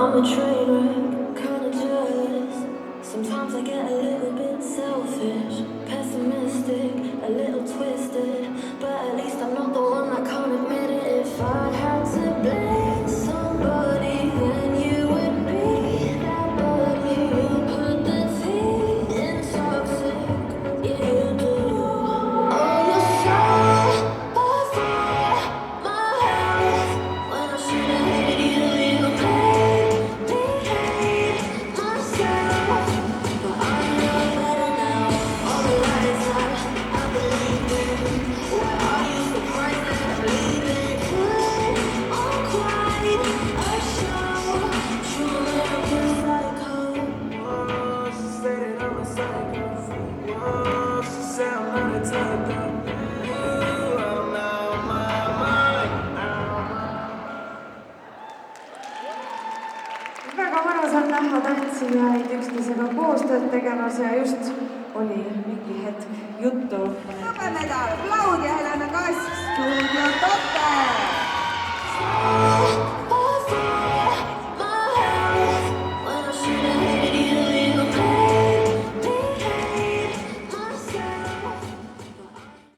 I'm a train wreck, kinda jealous. Sometimes I get a little bit selfish, pessimistic, a little twisted. But at least I'm not the one that can't admit it. If I had to blame somebody, then you would be that body. You put the T in toxic, yeah you do. Oh, you're so before my health. When I should've hated you, you made me hate myself. But I know better now. All the lies that I believed in. Where are you surprised that I'm leaving? Put on quite a show. True American psycho. Whoa, she said that I'm a psycho. Whoa, she said I'm not a typo. Ooh, I'm out of my mind. Väga mõnus on näha tantsijaid üksteisega koostööd tegemas ja just oli mingi hetk juttu. Hõbemedal Claudia Helena